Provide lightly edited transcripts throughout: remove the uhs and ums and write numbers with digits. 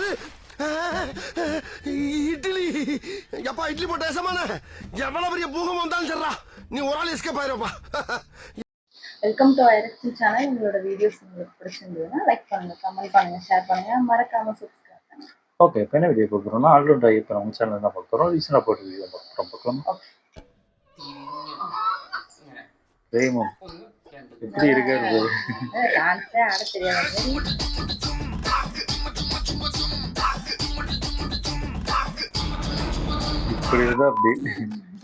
என்னது இட்லி? எப்பா இட்லி போட்ட சமான எவ்வளவு பெரிய பூகம் வந்தாலும் சரிடா, நீ ஒரு ஆள் எஸ்கேப் ஆயிருப்பா. வெல்கம் டு ஐரக்ஷன் சேனல். உங்களோட வீடியோஸ் உங்களுக்கு பிடிச்சிருந்ததுன்னா லைக் பண்ணுங்க, கமெண்ட் பண்ணுங்க, ஷேர் பண்ணுங்க, மறக்காம சப்ஸ்கிரைப் பண்ணுங்க. ஓகே, இப்போ என்ன வீடியோ பார்க்குறோம்னா ஆல்ரவுண்டர் ஐயப்பன் அவங்க சேனல் என்ன பார்க்குறோம், ரீசனாக போட்டு வீடியோ பார்க்குறோம். பிரேமம் எப்படி இருக்காரு? டான்ஸே ஆட தெரியாது. இப்படி இருந்தா அப்படி.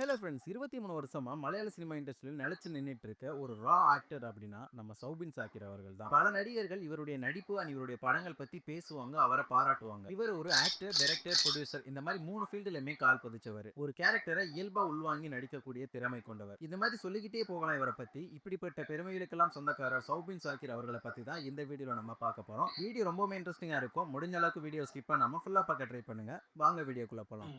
ஹலோ ஃப்ரெண்ட்ஸ், 23 வருஷமா மலையாள சினிமா இண்டஸ்ட்ரியில் நிலைச்சு நின்றுட்டு இருக்க ஒரு ரா ஆக்டர் அப்படின்னா நம்ம சௌபின் சாக்கிர் அவர்கள் தான். பல நடிகர்கள் இவருடைய நடிப்பு அண்ட் இவருடைய படங்கள் பத்தி பேசுவாங்க, அவரை பாராட்டுவாங்க. இவர் ஒரு ஆக்டர், டைரக்டர், ப்ரொடியூசர் இந்த மாதிரி 3 ஃபீல்டுலயுமே கால் பதிச்சவர். ஒரு கேரக்டரை இயல்பா உள்வாங்கி நடிக்கக்கூடிய திறமை கொண்டவர். இந்த மாதிரி சொல்லிக்கிட்டே போகலாம் இவரை பத்தி. இப்படிப்பட்ட பெருமைகளுக்கெல்லாம் சொந்தக்காரர் சௌபின் சாக்கிர் அவர்களை பத்தி தான் இந்த வீடியோல நம்ம பார்க்க போறோம். வீடியோ ரொம்பவே இன்ட்ரெஸ்டிங்கா இருக்கும். முடிஞ்ச அளவுக்கு வீடியோ ஸ்கிப் பண்ணாம ஃபுல்லா பார்க்க ட்ரை பண்ணுங்க. வாங்க வீடியோக்குள்ள போலாம்.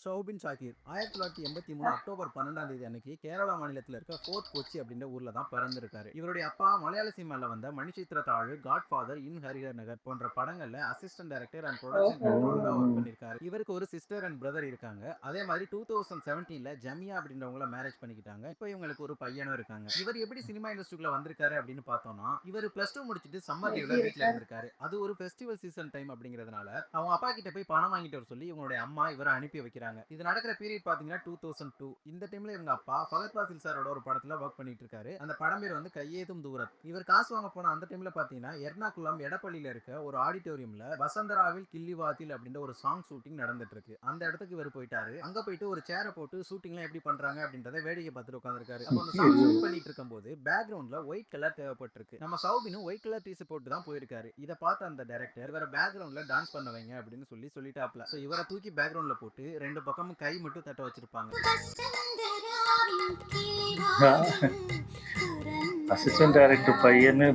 சௌபின் சாக்கிர் 1983 அக்டோபர் 12 அன்னைக்கு கேரளா மாநிலத்தில் இருக்க ஃபோர்ட் கொச்சி அப்படின்ற ஊர்ல தான் பிறந்திருக்காரு. இவருடைய அப்பா மலையாள சினிமால வந்த மணிச்சித்திர தாழ், காட்ஃபாதர், இன் ஹரிஹர் நகர் போன்ற படங்கள்ல அசிஸ்டன்ட் டைரக்டர் அண்ட் ப்ரொடக்ஷன் கண்ட்ரோலரா ஒர்க் பண்ணிருக்காரு. இவருக்கு ஒரு சிஸ்டர் அண்ட் பிரதர் இருக்காங்க. அதே மாதிரி 2017ல ஜமியா அப்படின்றவங்கள மேரேஜ் பண்ணிக்கிட்டாங்க. இப்போ இவங்களுக்கு ஒரு பையனும் இருக்காங்க. இவர் எப்படி சினிமா இண்டஸ்ட்ரிக்குள்ள வந்திருக்காரு அப்படின்னு பார்த்தோம்னா, இவர் +2 முடிச்சிட்டு சம்மர் லீவ்ல வீட்டுல இருந்திருக்காரு. அது ஒரு ஃபெஸ்டிவல் சீசன் டைம் அப்படிங்கிறதுனால அவங்க அப்பா கிட்ட போய் பணம் வாங்கிட்டு வர சொல்லி இவங்களுடைய அம்மா இவரை அனுப்பி வைக்கிறாங்க. இது நடக்கிற பீரியட் பாத்தீங்கன்னா 2002. இந்த டைம்ல இவங்க அப்பா ஃபகத் ஃபாசில் சாரோட ஒரு படத்துல ஒர்க் பண்ணிட்டு இருக்காரு. அந்த படம் பேர் வந்து கையேதும் தூரத். இவர் காசு வாங்க போன அந்த டைம்ல பாத்தீங்கன்னா எர்ணாகுளம் எடப்பள்ளியில இருக்க ஒரு ஆடிட்டோரியம்ல வசந்தராவில் கிள்ளிவாத்தில் அப்படின்ற ஒரு சாங் ஷூட்டிங் நடந்துட்டு இருக்கு. அந்த இடத்துக்கு இவர் போயிட்டாரு. அங்க போயிட்டு ஒரு சேரை போட்டு ஷூட்டிங்லாம் எப்படி பண்றாங்க அப்படின்றத வேடிக்கை பார்த்துட்டு உட்காந்துருக்காரு. அப்போ அந்த சாங் ஷூட் பண்ணிட்டு இருக்கும்போது பேக்ரவுண்ட்ல ஒயிட் கலர் தேவைப்பட்டிருக்கு. நம்ம சௌபினும் ஒயிட் கலர் டீஷர்ட் போட்டு தான் போயிருக்காரு. இதை பார்த்த அந்த டைரக்டர் இவர பேக்ரவுண்ட்ல டான்ஸ் பண்ண வைங்க அப்படின்னு சொல்லிட்டாப்ல. சோ இவரை தூக்கி பேக்ரவுண்ட்ல போட்டு ரெண்டு பக்கமும் கை மட்டும் தட்ட வச்சிருப்பாங்க. அசிஸ்டன்ட் டைரக்டர் பையன்னு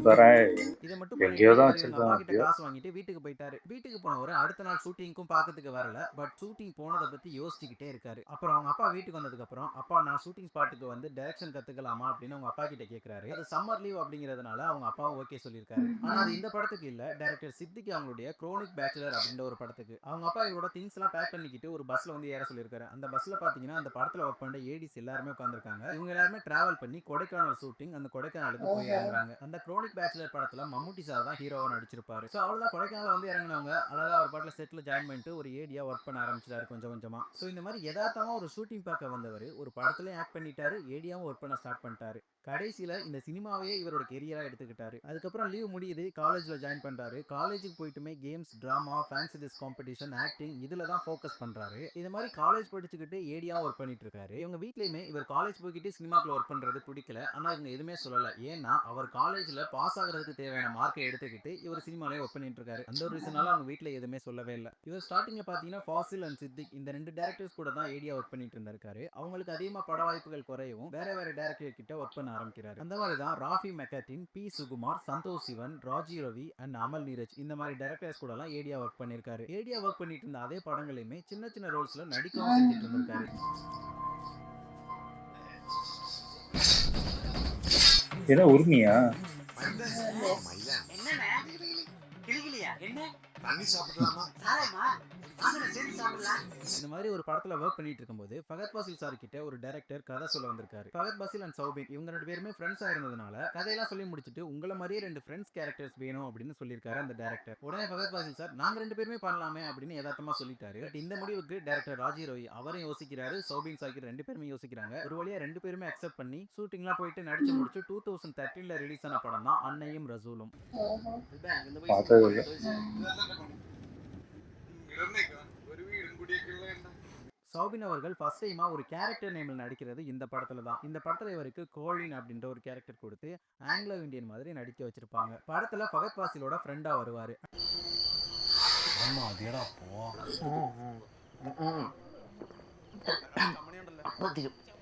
இதை மட்டும் எங்கேயோ தான் வச்சிருக்காங்க. காசு வாங்கிட்டு வீட்டுக்கு போயிட்டாரு. வீட்டுக்கு போனவர் அடுத்த நாள் ஷூட்டிங்க்கும் பார்க்கறதுக்கு வரல. பட் ஷூட்டிங் போனதை பத்தி யோசிச்சுக்கிட்டே இருக்காரு. அப்புறம் அவங்க அப்பா வீட்டுக்கு வந்ததுக்கு அப்புறம், அப்பா நான் ஷூட்டிங் ஸ்பாட்டுக்கு வந்து டைரக்ஷன் கத்துக்கலாமா அப்படின்னு அவங்க அப்பா கிட்ட கேட்கிறாரு. அது சம்மர் லீவ் அப்படிங்கிறதுனால அவங்க அப்பாவும் ஓகே சொல்லியிருக்காரு. ஆனா அது இந்த படத்துக்கு இல்ல, டைரக்டர் சித்திக் அவங்களுடைய குரோனிக் பேச்சுலர் அப்படின்ற ஒரு படத்துக்கு. அவங்க அப்பா இவரோட திங்ஸ் எல்லாம் பேக் பண்ணிக்கிட்டு ஒரு பஸ்ல வந்து ஏற சொல்லியிருக்காரு. அந்த பஸ்ல பாத்தீங்கன்னா அந்த படத்துல ஒர்க் பண்ண ஏடிஸ் எல்லாருமே உட்காந்துருக்காங்க. இவங்க எல்லாருமே டிராவல் பண்ணி கொடைக்கானல் ஷூட்டிங் அந்த கொடைக்கானலுக்கு போய் இறங்குறாங்க. அந்த குரோனிக் பேச்சுலர் படத்துல மம்முட்டி சார் தான் ஹீரோவா நடிச்சிருப்பாரு. சோ அவ்வளவுதான், கொடைக்கானல் வந்து இறங்குனவங்க அழகா ஒரு பாட்டுல செட்ல ஜாயின் பண்ணிட்டு ஒரு ஏடியா ஒர்க் பண்ண ஆரம்பிச்சிட்டாரு கொஞ்சம் கொஞ்சமா. சோ இந்த மாதிரி யதார்த்தமா ஒரு ஷூட்டிங் பார்க்க வந்தவர் ஒரு படத்துலயும் ஆக்ட் பண்ணிட்டாரு, ஏடியாவும் ஒர்க் பண்ண ஸ்டார்ட் பண்ணிட்டாரு. கடைசியில இந்த சினிமாவையே இவரோட கெரியரா எடுத்துக்கிட்டாரு. அதுக்கப்புறம் லீவ் முடியுது, காலேஜ்ல ஜாயின் பண்றாரு. காலேஜுக்கு போயிட்டுமே கேம்ஸ், டிராமா, ஃபேன்சி டிஸ் காம்படிஷன், ஆக்டிங் இதுல தான் ஃபோக்கஸ் பண்றாரு. இது மாதிரி காலேஜ் படிச்சுக்கிட்டு ஏடியா ஒர்க் பண்ணிட்டு இருக்காரு. இவங்க வீட்லயுமே இவர் காலேஜ் போய்கிட்டு சினிமாக்குள்ள ஒர்க் பண்றது பிடிக்கல. ஆனா இவங்க எதுவுமே சொல்லல. ஏன்னா அவர் காலேஜ்ல பாஸ் ஆகிறதுக்கு தேவையான மார்க்கை எடுத்துக்கிட்டு இவர் சினிமாலே ஒர்க் பண்ணிட்டு இருக்காரு. அந்த ஒரு ரீசனால அவங்க வீட்ல எதுவுமே சொல்லவே இல்லை. இவர் ஸ்டார்டிங்ல பாத்தீங்கன்னா ஃபாசில் அண்ட் சித்திக் இந்த 2 டைரக்டர்ஸ் கூட தான் ஏடியா ஒர்க் பண்ணிட்டு இருந்திருக்காரு. அவங்களுக்கு அதிகமா பட வாய்ப்புகள் குறையவும் வேற வேற டைரக்டர் கிட்ட ஒர்க் பண்ண ஆரம்பிக்கிறாரு. அந்த மாதிரி தான் ராஃபி மெக்கட்டின், பி சுகுமார், சந்தோஷ் சிவன், ராஜி ரவி அண்ட் அமல் நீரஜ் இந்த மாதிரி டைரக்டர்ஸ் கூட எல்லாம் ஏடியா ஒர்க் பண்ணிருக்காரு. ஏடியா ஒர்க் பண்ணிட்டு இருந்த அதே படங்களையுமே சின்ன சின்ன ரோல்ஸ்ல நடிக்கவும் செஞ்சுட்டு இருந்திருக்காரு. என்ன உரிமையா? இந்த மாதிரி ஒரு படத்துல ஒர்க் பண்ணிட்டு இருக்கும்போது ஃபகத் ஃபாசில் சார் கிட்ட ஒரு டைரக்டர் கதை சொல்ல வந்திருக்காரு. ஃபகத் ஃபாசில் அண்ட் சௌபின் இவங்க 2 பேருமே ஃப்ரெண்ட்ஸா இருந்ததுனால கதையெல்லாம் சொல்லி முடிச்சிட்டு உங்களை மாதிரியே 2 ஃப்ரெண்ட்ஸ் கேரக்டர்ஸ் வேணும் அப்படின்னு சொல்லியிருக்காரு அந்த டைரக்டர். உடனே ஃபகத் ஃபாசில் சார் நாங்க 2 பேருமே பண்ணலாமே அப்படின்னு யதார்த்தமா சொல்லிட்டாரு. பட் இந்த முடிவுக்கு டைரக்டர் ராஜி ரவி அவரும் யோசிக்கிறாரு, சௌபின் சாக்கிர் 2 பேருமே யோசிக்கிறாங்க. ஒரு வழியா 2 பேருமே அக்செப்ட் பண்ணி ஷூட்டிங்லாம் போயிட்டு நடிச்சு முடிச்சு 2013ல ரிலீஸ் ஆன படம் தான் அன்னையும் ரசூலும். சௌபின் அவர்கள் ஃபர்ஸ்ட் டைமா ஒரு கேரக்டர் நேம்ல நடிக்கிறது இந்த படத்துல தான். இந்த படத்துல இவருக்கு கோலின் அப்படின்ற ஒரு கேரக்டர் கொடுத்து ஆங்கிலோ இந்தியன் மாதிரி நடிக்க வச்சிருப்பாங்க. படத்துல ஃபகத் ஃபாசிலோட ஃப்ரெண்டா வருவாரு.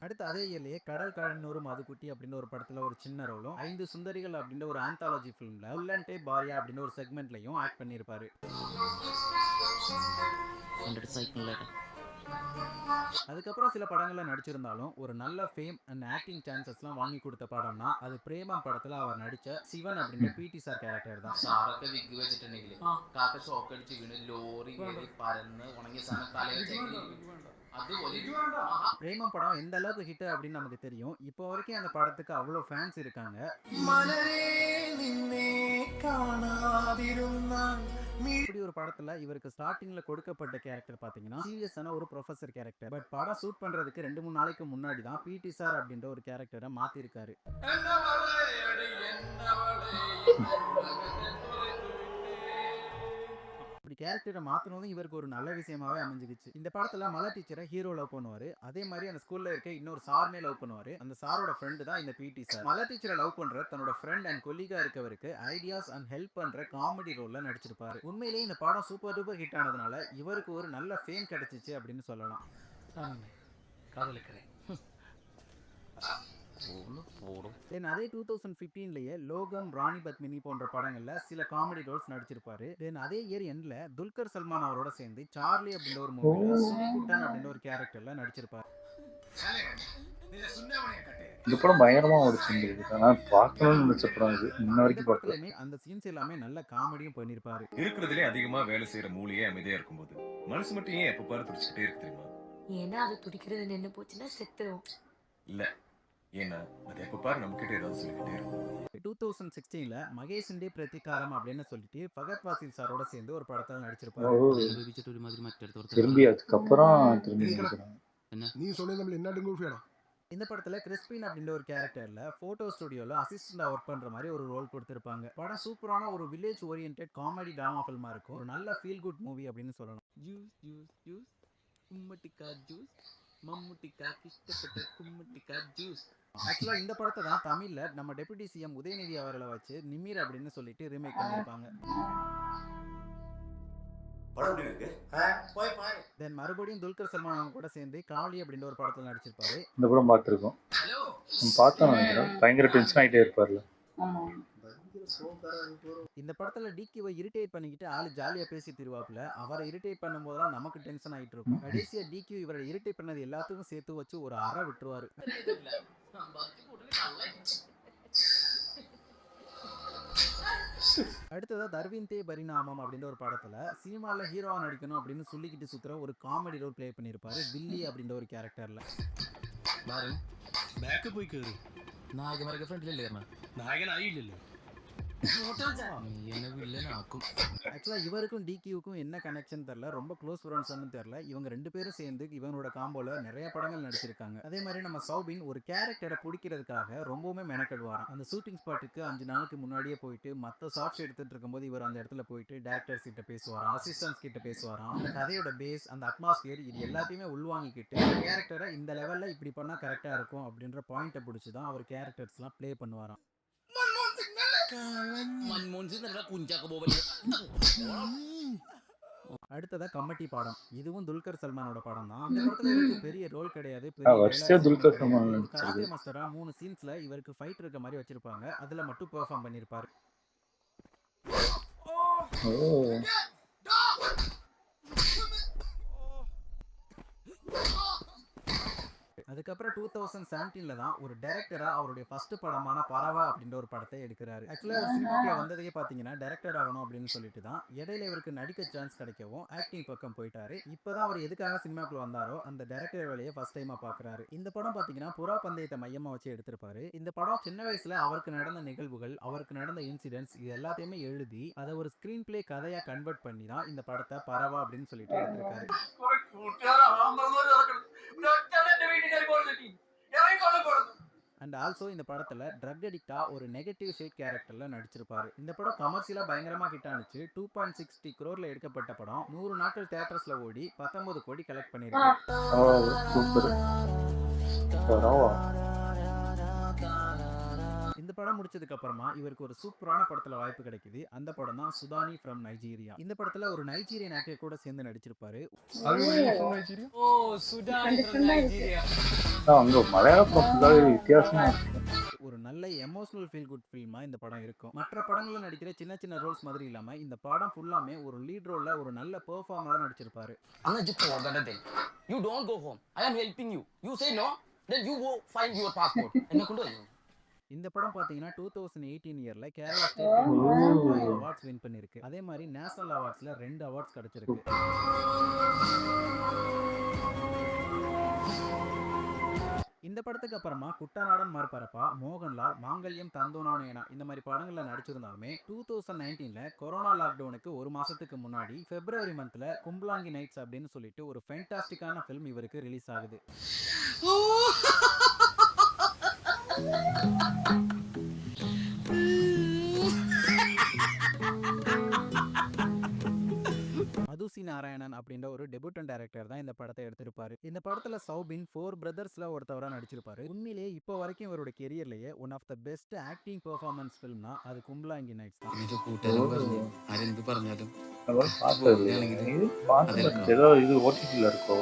அடுத்து அதே இயர்லயே கடல் கடனூரும் மதுக்குட்டி அப்படின்னு ஒரு படத்துல ஒரு சின்ன ரோலும், 5 சுந்தரிகள் அப்படின்ற ஒரு ஆந்தாலஜி ஃபிலிம்ல உள்ளன்டே பாரியா அப்படின்னு ஒரு செக்மெண்ட்லயும் ஆக்ட் பண்ணியிருப்பாரு. அதுக்கப்புறம் சில படங்கள்ல நடிச்சிருந்தாலும் ஒரு நல்ல ஃபேம் அண்ட் ஆக்டிங் சான்சஸ்லாம் வாங்கி கொடுத்த படம்னா அது பிரேமம் படத்துல அவர் நடிச்ச சிவன் அப்படின்ற பிடி சார் கேரக்டர் தான். സാറൊക്കെ വിഗ് വെച്ചിട്ടുണ്ടെങ്കിൽ കാക്ക ഷോക്കടിച്ച് വീണ് ലോറി കയറി പരന്ന് ഉണങ്ങിയ സാധനം തലയിൽ അതുപോലെ பிரேமம் படம் எந்த அளவுக்கு ஹிட் அப்படின்னு நமக்கு தெரியும். இப்போ வரைக்கும் அந்த படத்துக்கு அவ்வளோ ஃபேன்ஸ் இருக்காங்க. இப்படி ஒரு படத்துல இவருக்கு ஸ்டார்டிங்ல கொடுக்கப்பட்ட கேரக்டர் பாத்தீங்கன்னா சீரியஸான ஒரு ப்ரொஃபசர் கேரக்டர். பட் படம் ஷூட் பண்றதுக்கு 2-3 நாளைக்கு முன்னாடி தான் பிடி சார் அப்படின்ற ஒரு கேரக்டரை மாத்திருக்காரு. இப்படி கேரக்டரை மாத்தினதும் இவருக்கு ஒரு நல்ல விஷயமாவே அமைஞ்சிருச்சு. இந்த படத்துல மலை டீச்சரை ஹீரோ லவ் பண்ணுவாரு. அதே மாதிரி அந்த ஸ்கூல்ல இருக்க இன்னொரு சார்மே லவ் பண்ணுவாரு. அந்த சாரோட ஃப்ரெண்டு தான் இந்த பிடி சார். மலை டீச்சரை லவ் பண்ற தன்னோட ஃப்ரெண்ட் அண்ட் கொலீகா இருக்கவருக்கு ஐடியாஸ் அண்ட் ஹெல்ப் பண்ற காமெடி ரோல்ல நடிச்சிருப்பாரு. உண்மையிலேயே இந்த படம் சூப்பர் டூப்பர் ஹிட் ஆனதுனால இவருக்கு ஒரு நல்ல ஃபேம் கிடைச்சிச்சு அப்படின்னு சொல்லலாம். காதலிக்கிறேன். தென் அதே 2015லயே லோகம், ராணி பத்மினி போன்ற படங்கள்ல சில காமெடி ரோல்ஸ் நடிச்சிருப்பாரு. தென் அதே இயர் எண்ட்ல துல்கர் சல்மான் அவரோட சேர்ந்து சார்லி அப்படின்ற ஒரு மூவில சுனிகுட்டன் அப்படின்ற ஒரு கேரக்டர்ல நடிச்சிருப்பாரு. இந்த படம் பயங்கரமா ஓடிச்சுருக்கு. நான் பார்க்கணும்னு நினைச்ச படம் இது. இன்ன வரைக்கும் பார்க்கல. அந்த சீன்ஸ் எல்லாமே நல்ல காமெடியும் பண்ணிருப்பாரு. இருக்கிறதுலே அதிகமா வேலை செய்யற மூளையே அமைதியா இருக்கும்போது மனசு மட்டும் ஏன் எப்ப பாரு துடிச்சுக்கிட்டே இருக்கு தெரியுமா? ஏன்னா அது துடிக்கிறது நின்று போச்சுன்னா செத்துரும். இல்ல, ஏன்னா அது எப்ப பாரு நம்ம கிட்ட ஏதாவது சொல்லிக்கிட்டே இருக்கும். 2016ல மகேஷிண்டே பிரதிகாரம் அப்படின்னு சொல்லிட்டு ஃபகத் வாசில் சாரோட சேர்ந்து ஒரு படத்துல ஓ, நடிச்சிருப்பாரு. திரும்பி அதுக்கப்புறம் திரும்பி நடிக்கிறாங்க. நீ சொன்னது என்ன டிங்கூஃபியாடா? இந்த படத்துல கிறிஸ்பின் அப்படின்ற ஒரு கேரக்டர்ல போட்டோ ஸ்டுடியோல அசிஸ்டண்டா ஒர்க் பண்ற மாதிரி ஒரு ரோல் கொடுத்திருப்பாங்க. படம் சூப்பரான ஒரு வில்லேஜ் ஓரியன்டட் காமெடி டிராமா ஃபில்மா இருக்கும். ஒரு நல்ல ஃபீல் குட் மூவி அப்படின்னு சொல்லலாம். ஜூஸ் ஜூஸ் ஜூஸ் கும்மட்டிக்கா ஜூஸ் மம்முட்டிக்கா இஷ்டப்பட்ட கும்மட்டிக்கா ஜூஸ். ஆக்சுவலா இந்த படத்தை தான் தமிழ்ல நம்ம டெபுட்டி சிஎம் உதயநிதி அவர்களை வச்சு நிமிர் அப்படின்னு சொல்லிட்டு ரீமேக் பண்ணிருப்பாங்க. தென் மறுபடியும் துல்கர் சல்மான் கூட சேர்ந்து காவலி அப்படின்ற ஒரு படத்துல நடிச்சிருப்பாரு. இந்த படம் பார்த்துருக்கோம். பார்த்தோம் நினைக்கிறேன். பயங்கர டென்ஷன் ஆகிட்டே இருப்பார்ல. ஆமா. இந்த படத்துல டிகிவை இரிட்டேட் பண்ணிக்கிட்டு ஆளு ஜாலியா பேசி திருவாப்புல. அவரை இரிட்டேட் பண்ணும்போதெல்லாம் நமக்கு டென்ஷன் ஆகிட்டு இருக்கும். கடைசியா டிகியூ இவரை இரிட்டேட் பண்ணது எல்லாத்துக்கும் சேர்த்து வச்சு ஒரு அறை விட்டுருவாரு. அடுத்ததா தர்விந்தே பரிணாமம் அப்படின்ற ஒரு படத்துல சினிமால ஹீரோவா நடிக்கணும் அப்படின்னு சொல்லிக்கிட்டு சுத்துற ஒரு காமெடி ரோல் பிளே பண்ணிருப்பாரு வில்லி அப்படின்ற ஒரு கேரக்டர்ல. ബാക്ക് പോയി കേറി നായകന്മാരൊക്കെ ഫ്രണ്ടിലല്ലേ കയറണം. നായകനായില്ലല്ലോ. என்ன வில்லனாக்கும். ஆக்சுவலா இவருக்கும் டிகியூக்கும் என்ன கனெக்ஷன் தெரியல. ரொம்ப க்ளோஸ் ஃப்ரெண்ட்ஸ்னு தெரியல. இவங்க 2 பேரும் சேர்ந்து இவனோட காம்போல நிறைய படங்கள் நடிச்சிருக்காங்க. அதே மாதிரி நம்ம சௌபின் ஒரு கேரக்டரை பிடிக்கிறதுக்காக ரொம்பவுமே மெனக்கெடுவாராம். அந்த ஷூட்டிங் ஸ்பாட்டுக்கு 5 நாளுக்கு முன்னாடியே போயிட்டு மற்ற ஷார்ட்ஸ் எடுத்துட்டு இருக்கும்போது இவர் அந்த இடத்துல போயிட்டு டேரக்டர்ஸ் கிட்ட பேசுவாராம், அசிஸ்டன்ஸ் கிட்ட பேசுவாராம். அந்த கதையோட பேஸ், அந்த அட்மாஸ்பியர் இது எல்லாத்தையுமே உள்வாங்கிக்கிட்டு கேரக்டரை இந்த லெவல்ல இப்படி பண்ணா கரெக்டா இருக்கும் அப்படின்ற பாயிண்ட்டை பிடிச்சி தான் அவர் கேரக்டர்ஸ்லாம் ப்ளே பண்ணுவாராம். அடுத்ததா கம்மட்டி படம். இதுவும் துல்கர் சல்மானோட படம் தான். இந்த படத்துல இவருக்கு பெரிய ரோல் கிடையாது. வருஷ துல்கர் சல்மான் நடிச்சிருக்கு. கராத்தே மாஸ்டரா 3 சீன்ஸ்ல இவருக்கு ஃபைட் இருக்க மாதிரி வச்சிருப்பாங்க. அதுல மட்டும் பெர்ஃபார்ம் பண்ணிருப்பாரு. ஓ, அதுக்கப்புறம் 2017ல தான் ஒரு டைரக்டரா அவருடைய ஃபர்ஸ்ட் படமான பரவா அப்படின்ற ஒரு படத்தை எடுக்கிறாரு. ஆக்சுவலா ஒரு சினிமாக்குள்ள வந்ததே பாத்தீங்கன்னா டைரக்டர் ஆகணும் அப்படின்னு சொல்லிட்டு தான். இடையில இவருக்கு நடிக்க சான்ஸ் கிடைக்கவும் ஆக்டிங் பக்கம் போயிட்டாரு. இப்பதான் அவர் எதுக்காக சினிமாக்குள்ள வந்தாரோ அந்த டைரக்டர் வேலையை ஃபர்ஸ்ட் டைமா பாக்குறாரு. இந்த படம் பாத்தீங்கன்னா புறா பந்தயத்தை மையமா வச்சு எடுத்திருப்பாரு. இந்த படம் சின்ன வயசுல அவருக்கு நடந்த நிகழ்வுகள், அவருக்கு நடந்த இன்சிடென்ட்ஸ் இது எல்லாத்தையுமே எழுதி அதை ஒரு ஸ்கிரீன் பிளே கதையா கன்வெர்ட் பண்ணி தான் இந்த படத்தை பரவா அப்படின்னு சொல்லிட்டு எடுத்திருக்காரு. அண்ட் ஆல்சோ இந்த படத்துல ட்ரக் அடிக்டா ஒரு நெகட்டிவ் ஷேட் கேரக்டர்ல நடிச்சிருப்பாரு. இந்த படம் கமர்ஷியலா பயங்கரமா ஹிட் ஆனிச்சு. 2.60 crore எடுக்கப்பட்ட படம் 100 நாட்கள் தியேட்டர்ஸ்ல ஓடி 19 கோடி கலெக்ட் பண்ணிருக்கு. சூப்பர். பரவா. இந்த படம் முடிச்சதுக்கு அப்புறமா இவருக்கு ஒரு சூப்பரான படத்துல வாய்ப்பு கிடைக்குது. அந்த படம் தான் சுதானி ஃப்ரம் நைஜீரியா. இந்த படத்துல ஒரு நைஜீரியன் ஆக்டர் கூட சேர்ந்து நடிச்சிருப்பாரு. ஓ சுடானி ஃப்ரம் நைஜீரியா. அங்க மலையாள படத்துல வித்தியாசமா இருக்கு. ஒரு நல்ல நல்ல எமோஷனல் ஃபீல் குட் ஃபில்மா இந்த படம் இருக்கும். மற்ற படங்கள்ல நடிக்கிற சின்ன சின்ன ரோல்ஸ் மாதிரி இல்லாம இந்த படம் ஃபுல்லாமே ஒரு லீட் ரோல்ல ஒரு நல்ல பெர்ஃபார்மரா நடிச்சிருப்பாரு. You don't go home. I am helping you. You say no, then you go find your passport. என்ன கொண்டு வரீங்க? இந்த படம் பாத்தீங்கன்னா 2018 இயர்ல கேரளா ஸ்டேட் அவார்ட்ஸ் வின் பண்ணிருக்கு. அதே மாதிரி நேஷனல் அவார்ட்ஸ்ல 2 அவார்ட்ஸ் கிடைச்சிருக்கு. இந்த படத்துக்கு அப்புறமா குட்டநாடன் மறுபரப்பா, மோகன்லால், மாங்கல்யம் தந்தோனானேனா இந்த மாதிரி படங்கள்ல நடிச்சிருந்தாலுமே 2019ல கொரோனா லாக்டவுனுக்கு ஒரு மாசத்துக்கு முன்னாடி பிப்ரவரி மந்த்ல கும்பலாங்கி நைட்ஸ் அப்படின்னு சொல்லிட்டு ஒரு ஃபேண்டாஸ்டிக்கான ஃபிலிம் இவருக்கு ரிலீஸ் ஆகுது. மதுசி நாராயணன் அப்படின்ற ஒரு டெபியூட்டன் டைரக்டர் தான் இந்த படத்தை எடுத்திருப்பாரு. இந்த படத்துல சௌபின் 4 பிரதர்ஸ்ல ஒருத்தவரா நடிச்சிருப்பாரு. உண்மையிலேயே இப்போ வரைக்கும் இவரோட கெரியர்லயே one of the best acting performance ஃபிலிம்னா அது கும்பலாங்கி நைட்ஸ் தான். இது ஓடிடில இருக்கோ.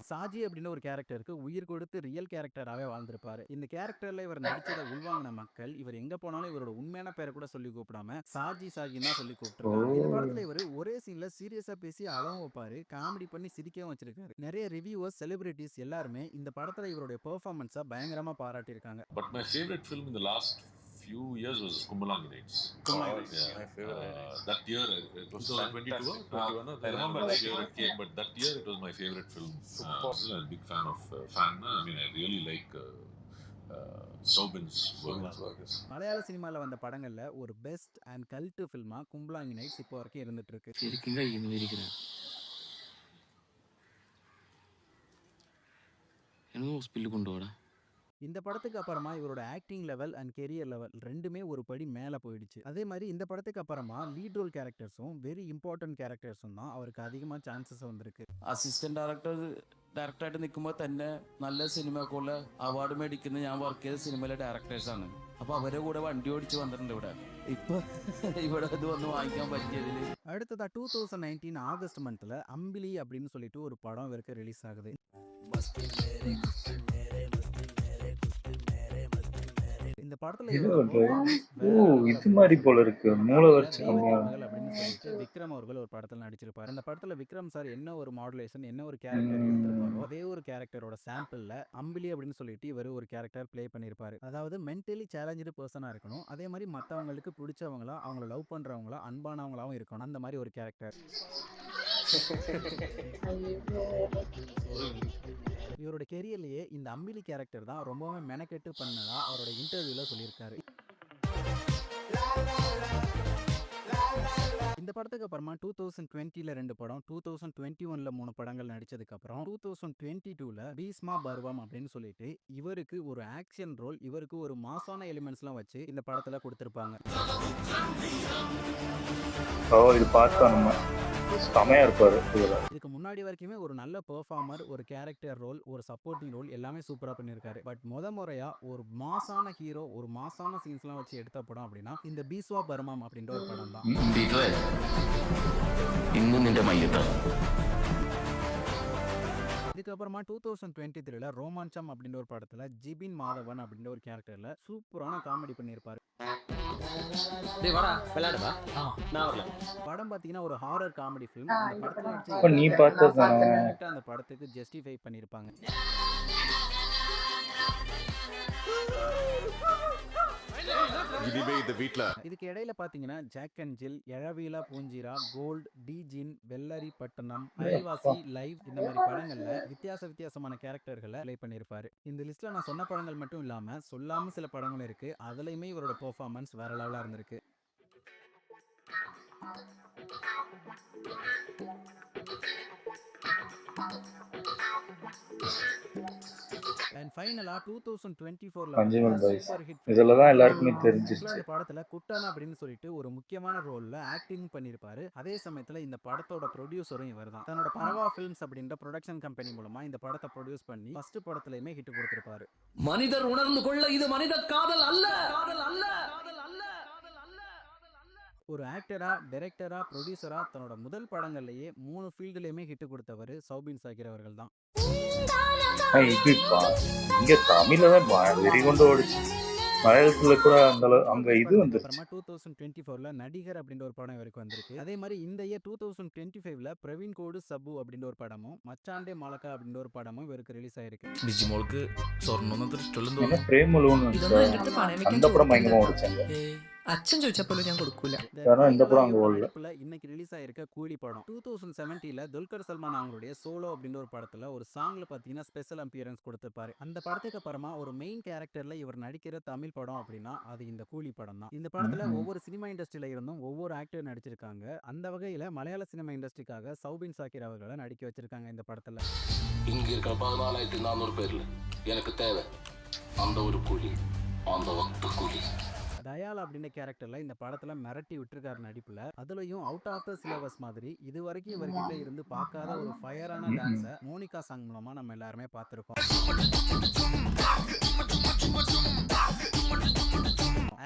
சாஜி அப்படின்னு ஒரு கேரக்டருக்கு உயிர் கொடுத்து ரியல் கேரக்டராகவே வாழ்ந்திருப்பாரு. இந்த கேரக்டர்ல இவர் நடிச்சதை உள்வாங்கின மக்கள் இவர் எங்க போனாலும் இவரோட உண்மையான பேரை கூட சொல்லி கூப்பிடாம சாஜி சாஜின்னு தான் சொல்லி கூப்பிட்டுருக்காங்க. இந்த படத்துல இவர் ஒரே சீன்ல சீரியஸா பேசி அழவும் வைப்பாரு, காமெடி பண்ணி சிரிக்கவும் வச்சிருக்காரு. நிறைய ரிவ்யூவர்ஸ், செலிபிரிட்டிஸ் எல்லாருமே இந்த படத்துல இவருடைய பெர்ஃபார்மன்ஸை பயங்கரமா பாராட்டியிருக்காங்க. But my favorite film in the last few years was Kumbalangi Nights. My favorite. That year, it was 2022 or 21. I remember that year it came, but that year it was my favorite film. I'm a big fan of I mean, I really like Sobin's work. மலையாள சினிமால வந்த படங்கள்ல ஒரு best and cult ஃபில்மா Kumbalangi nights இப்போ வரைக்கும் இருந்துட்டு இருக்கு. இந்த படத்துக்கு அப்புறமா இவரோட acting level and career level ரெண்டுமே ஒரு படி மேலே போயிடுச்சு. அதே மாதிரி இந்த படத்துக்கு அப்புறமா லீட் ரோல் கேரக்டர்ஸும் வெரி இம்பார்ட்டன்ட் கேரக்டர்ஸும் தான் அவருக்கு அதிகமாக சான்சஸ் வந்திருக்கு. അസിസ്റ്റന്റ് ഡയറക്ടറായിട്ട് നിൽക്കുമ്പോൾ തന്നെ നല്ല സിനിമക്കുള്ള അവാർഡ് മേടിക്കുന്ന ഞാൻ വർക്ക് ചെയ്ത സിനിമയിലെ ഡയറക്ടേഴ്സാണ്. അപ്പോൾ അവരെ കൂടെ വണ്ടി ഓടിച്ച് വന്നിട്ടുണ്ട് ഇവിടെ. ഇപ്പൊ ഇവിടെ ഇത് വന്ന് വാങ്ങിക്കാൻ പറ്റിയതിൽ. அடுத்ததா 2019 ஆகஸ்ட் மந்த்ல அம்பிலி அப்படின்னு சொல்லிட்டு ஒரு படம் இவருக்கு ரிலீஸ் ஆகுது. இந்த படத்துல இது மாதிரி போல இருக்கு. மூளை வச்சு அப்படின்னு சொல்லிட்டு விக்ரம் அவர்கள் ஒரு படத்துல நடிச்சிருப்பாரு. அந்த படத்துல விக்ரம் சார் என்ன ஒரு மாடுலேஷன், என்ன ஒரு கேரக்டர் எடுத்திருப்பாரோ அதே ஒரு கேரக்டரோட சாம்பிள்ல அம்பிலி அப்படின்னு சொல்லிட்டு இவர் ஒரு கேரக்டர் பிளே பண்ணியிருப்பாரு. அதாவது மென்டலி சேலஞ்சு பர்சனா இருக்கணும், அதே மாதிரி மற்றவங்களுக்கு பிடிச்சவங்களா, அவங்கள லவ் பண்றவங்களா, அன்பானவங்களாவும் இருக்கணும், அந்த மாதிரி ஒரு கேரக்டர். இவரோட கெரியர்லயே இந்த அம்பிலி கேரக்டர் தான் ரொம்பவே மெனக்கெட்டு பண்ணதா அவரோட இன்டர்வியூல சொல்லியிருக்காரு. இந்த படத்துக்கு அப்புறமா 2020ல 2 படம், 2021ல 3 படங்கள் நடிச்சதுக்கு அப்புறம் 2022ல பீஸ்மா பர்வம் அப்படின்னு சொல்லிட்டு இவருக்கு ஒரு ஆக்ஷன் ரோல், இவருக்கு ஒரு மாசான எலிமெண்ட்ஸ்லாம் வச்சு இந்த படத்துல கொடுத்திருப்பாங்க. இது பார்த்தா நம்ம செமையா இருப்பாரு. இதுக்கு முன்னாடி வரைக்குமே ஒரு நல்ல பெர்ஃபார்மர், ஒரு கேரக்டர் ரோல், ஒரு சப்போர்ட்டிங் ரோல் எல்லாமே சூப்பரா பண்ணியிருக்காரு. பட் முறையா ஒரு மாசான ஹீரோ, ஒரு மாசான சீன்ஸ்லாம் வச்சு எடுத்த படம் அப்படின்னா இந்த பீஸ்வா பர்மம் அப்படின்ற ஒரு படம் தான். இதுக்கப்புறமா 2023ல ரோமாஞ்சம் அப்படின்ற ஒரு படத்துல ஜிபின் மாதவன் அப்படின்ற ஒரு கேரக்டர்ல சூப்பரான காமெடி பண்ணியிருப்பாரு. படம் பாத்தீங்கன்னா ஒரு ஹாரர் காமெடி ஃபிலிம். அந்த படத்துல நீ பார்த்தா அந்த படத்துக்கு ஜஸ்டிஃபை பண்ணிருப்பாங்க. இதுக்கு இடையில பாத்தீங்கன்னா ஜாக் அண்ட் ஜில், எழவீலா பூஞ்சிரா, கோல்ட், டிஜின், வெள்ளரி பட்டணம், அயல்வாசி, லைவ் இந்த மாதிரி படங்கள்ல வித்தியாசமான கேரக்டர்களை ப்ளே பண்ணியிருப்பாரு. இந்த லிஸ்ட்ல நான் சொன்ன படங்கள் மட்டும் இல்லாம சொல்லாம சில படங்கள் இருக்கு. அதுலயுமே இவரோட பெர்ஃபார்மன்ஸ் வேற லெவலா இருந்திருக்கு. And finally 2024ல சூப்பர் ஹிட் இதெல்லாம் எல்லாருக்குமே தெரிஞ்சிருச்சு. இந்த படத்துல குட்டானா அப்படின்னு சொல்லிட்டு ஒரு முக்கியமான ரோல்ல ஆக்டிங் பண்ணிருப்பாரு. அதே சமயத்துல இந்த படத்தோட ப்ரொடியூசரும் இவர்தான். தன்னோட பரவா ஃபிலிம்ஸ் அப்படின்ற ப்ரொடக்ஷன் கம்பெனி மூலமா இந்த படத்தை ப்ரொடியூஸ் பண்ணி ஃபர்ஸ்ட் படத்துலயுமே ஹிட் கொடுத்திருப்பாரு. மனிதர் உணர்ந்து கொள்ள இது மனித காதல் அல்ல. ஒரு ஆக்டரா, டைரக்டரா, ப்ரொடியூசரா தன்னோட முதல் படங்கள்லயே 3 ஃபீல்டுலயுமே ஹிட் கொடுத்தவர் சௌபின் சாகிர் அவர்கள் தான். இது இங்க தமிழ்ல தான் வெறி கொண்டு ஓடிச்சு. மலையாளத்துல கூட அந்த அளவு அங்க இது வந்துருச்சு. 2024ல நடிகர் அப்படின்ற ஒரு படம் இவருக்கு வந்திருக்கு. அதே மாதிரி இந்த இயர் 2025ல பிரவீன் கோடு சபு அப்படின்ற ஒரு படமும் மச்சாண்டே மாலக்கா அப்படின்ற ஒரு படமும் இவருக்கு ரிலீஸ் ஆயிருக்கு. ബിജിമോൾക്ക് സ്വർണ്ണം ஏன்னா பிரேமலுன்னு அந்த படம் பயங்கரமா ஓடிச்சாங்க. അച്ഛൻ ചോദിച്ചപ്പോൾ ഞാൻ കൊടുക്കൂല. இந்த படம் அங்க ஓடல. இன்னைக்கு ரிலீஸ் ஆயிருக்க கூலி படம் 2017ல துல்கர் சல்மான் அவங்களுடைய சோலோ அப்படின்ற ஒரு படத்துல ஒரு சாங்ல பாத்தீங்கன்னா ஸ்பெஷல் அப்பியரன்ஸ் கொடுத்திருப்பாரு. அந்த படத்துக்கு அப்புறமா ஒரு மெயின் கேரக்டர்ல இவர் நடிக்கிற தமிழ் படம் அப்படின்னா அது இந்த கூலி படம் தான். இந்த படத்துல ஒவ்வொரு சினிமா இண்டஸ்ட்ரியில இருந்தும் ஒவ்வொரு ஆக்டர் நடிச்சிருக்காங்க. அந்த வகையில மலையாள சினிமா இண்டஸ்ட்ரிக்காக சௌபின் சாக்கிர் அவர்களை நடிக்க வச்சிருக்காங்க இந்த படத்துல. இங்க இருக்கிற 14,400 பேர்ல எனக்கு தேவை அந்த ஒரு கூலி, அந்த ஒத்த கூலி. தயால் அப்படின்ற கேரக்டர்ல இந்த படத்துல மிரட்டி விட்டுருக்காரு நடிப்புல. அதுலயும் அவுட் ஆஃப் த சிலபஸ் மாதிரி இது வரைக்கும் இவர்கிட்ட இருந்து பார்க்காத ஒரு ஃபயரான டான்ஸை மோனிகா சாங் மூலமா நம்ம எல்லாருமே பார்த்திருக்கோம்.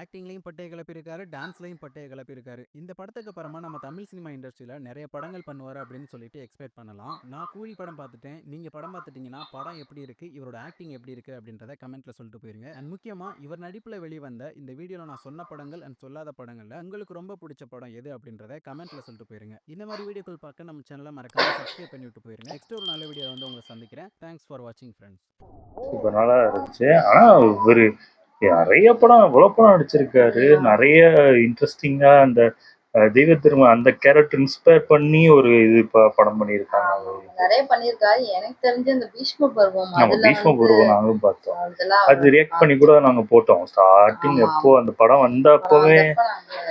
ஆக்டிங்லையும் பட்டையை கிளப்பியிருக்காரு, டான்ஸ்லையும் பட்டையை கிளப்பியிருக்காரு. இந்த படத்துக்கு அப்புறமா நம்ம தமிழ் சினிமா இண்டஸ்ட்ரியில நிறைய படங்கள் பண்ணுவார் அப்படின்னு சொல்லிட்டு எக்ஸ்பெக்ட் பண்ணலாம். நான் கூலி படம் பார்த்துட்டேன், நீங்க படம் பார்த்துட்டீங்கன்னா படம் எப்படி இருக்கு, இவரோட ஆக்டிங் எப்படி இருக்கு அப்படின்றத கமெண்ட்ல சொல்லிட்டு போயிருங்க. அண்ட் முக்கியமா இவர் நடிப்புல வெளிவந்த இந்த வீடியோல நான் சொன்ன படங்கள் அண்ட் சொல்லாத படங்கள்ல உங்களுக்கு ரொம்ப பிடிச்ச படம் எது அப்படின்றத கமெண்ட்ல சொல்லிட்டு போயிருங்க. இந்த மாதிரி வீடியோக்கள் பார்க்க நம்ம சேனலை மறக்காம சப்ஸ்கிரைப் பண்ணி விட்டு போயிருங்க. நெக்ஸ்ட் ஒரு நல்ல வீடியோ வந்து உங்களை சந்திக்கிறேன். தேங்க்ஸ் ஃபார் வாட்சிங் ஃப்ரெண்ட்ஸ். சூப்பர் நல்லா இருந்துச்சு. ஆனா இவரு நிறைய படம் இவ்வளவு படம் நடிச்சிருக்காரு. நிறைய இன்ட்ரெஸ்டிங்கா அந்த தெய்வ திரும்ப அந்த கேரக்டர் இன்ஸ்பயர் பண்ணி ஒரு இது படம் பண்ணியிருக்காங்க. நிறைய பண்ணிருக்காரு. எனக்கு தெரிஞ்ச இந்த பீஷ்ம பருவம், நம்ம பீஷ்ம பருவம் நாங்களும் பார்த்தோம். அது ரியாக்ட் பண்ணி கூட நாங்க போட்டோம். ஸ்டார்டிங் எப்போ அந்த படம் வந்தப்பவே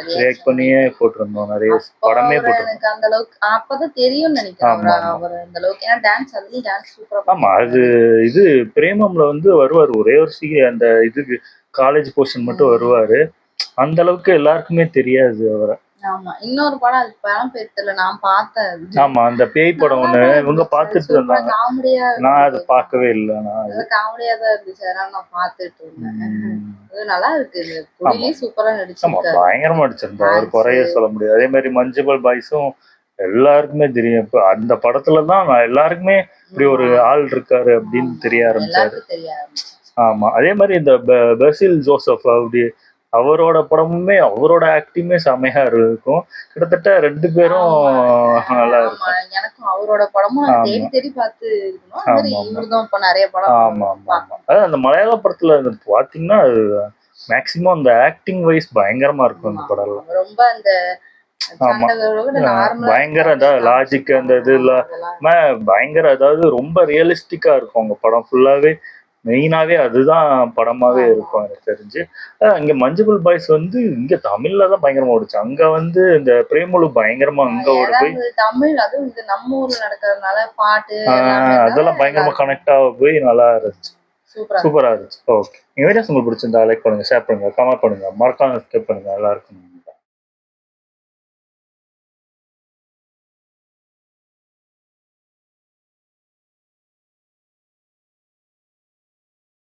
ரியாக்ட் பண்ணியே போட்டிருந்தோம். நிறைய படமே போட்டிருந்தோம். எனக்கு அந்த அளவுக்கு அப்பதான் தெரியும் நினைக்கிறேன் அவர் அந்த அளவுக்கு. ஏன்னா டான்ஸ் அதுலயும் டான்ஸ் சூப்பரா. ஆமா அது இது பிரேமம்ல வந்து வருவார் ஒரே ஒரு அந்த இதுக்கு காலேஜ் போர்ஷன் மட்டும் வருவாரு. அந்த அளவுக்கு எல்லாருக்குமே தெரியாது அவரை. ஆமா இன்னொரு படம் அது படம் பேர் தெரியல, நான் பார்த்தேன். ஆமா அந்த பேய் படம் ஒண்ணு இவங்க பாத்துட்டு இருந்தாங்க. காமெடியா நான் அதை பார்க்கவே இல்லை. நான் காமெடியா தான் இருந்துச்சு, அதனால நான் பார்த்துட்டு இருந்தேன். அது நல்லா இருக்கு. புலியும் சூப்பரா நடிச்சிருக்காரு. பயங்கரமா நடிச்சிருந்தாரு, குறைய சொல்ல முடியாது. அதே மாதிரி மஞ்சுபல் பாய்ஸும் எல்லாருக்குமே தெரியும். இப்ப அந்த படத்துலதான் எல்லாருக்குமே இப்படி ஒரு ஆள் இருக்காரு அப்படின்னு தெரிய ஆரம்பிச்சாரு. ஆமா அதே மாதிரி இந்த பெசில் ஜோசப் அப்படி அவரோட படமுமே அவரோட ஆக்டிங்குமே செமையா இருக்கும். கிட்டத்தட்ட 2 பேரும் நல்லா இருக்கும். எனக்கும் அவரோட படமும் தேடி தேடி பார்த்து இருக்கணும். நிறைய படம். ஆமா ஆமா ஆமா அதான் அந்த மலையாள படத்துல பாத்தீங்கன்னா மேக்சிமம் அந்த ஆக்டிங் வைஸ் பயங்கரமா இருக்கும் அந்த படம். ரொம்ப அந்த பயங்கர லாஜிக் அந்த இது இல்லாம பயங்கர அதாவது ரொம்ப ரியலிஸ்டிக்கா இருக்கும் அவங்க படம் ஃபுல்லாவே. மெயினாவே அதுதான் படமாவே இருக்கும் எனக்கு தெரிஞ்சு. இங்க மஞ்சுபல் பாய்ஸ் வந்து இங்க தமிழ்ல தான் பயங்கரமா ஓடிச்சு. அங்க வந்து இந்த பிரேமலு பயங்கரமா அங்க ஓடி போய் தமிழ் அதுவும் நம்ம ஊர்ல நடக்கிறதுனால பாட்டு அதெல்லாம் பயங்கரமா கனெக்ட் ஆக போய் நல்லா இருந்துச்சு. சூப்பரா இருந்துச்சு. ஓகே, இந்த வீடியோஸ் உங்களுக்கு பிடிச்சிருந்தா லைக் பண்ணுங்க, ஷேர் பண்ணுங்க, கமெண்ட் பண்ணுங்க, மறக்காம சப்ஸ்கிரைப் பண்ணுங்க. நல்லா இருக்கும்.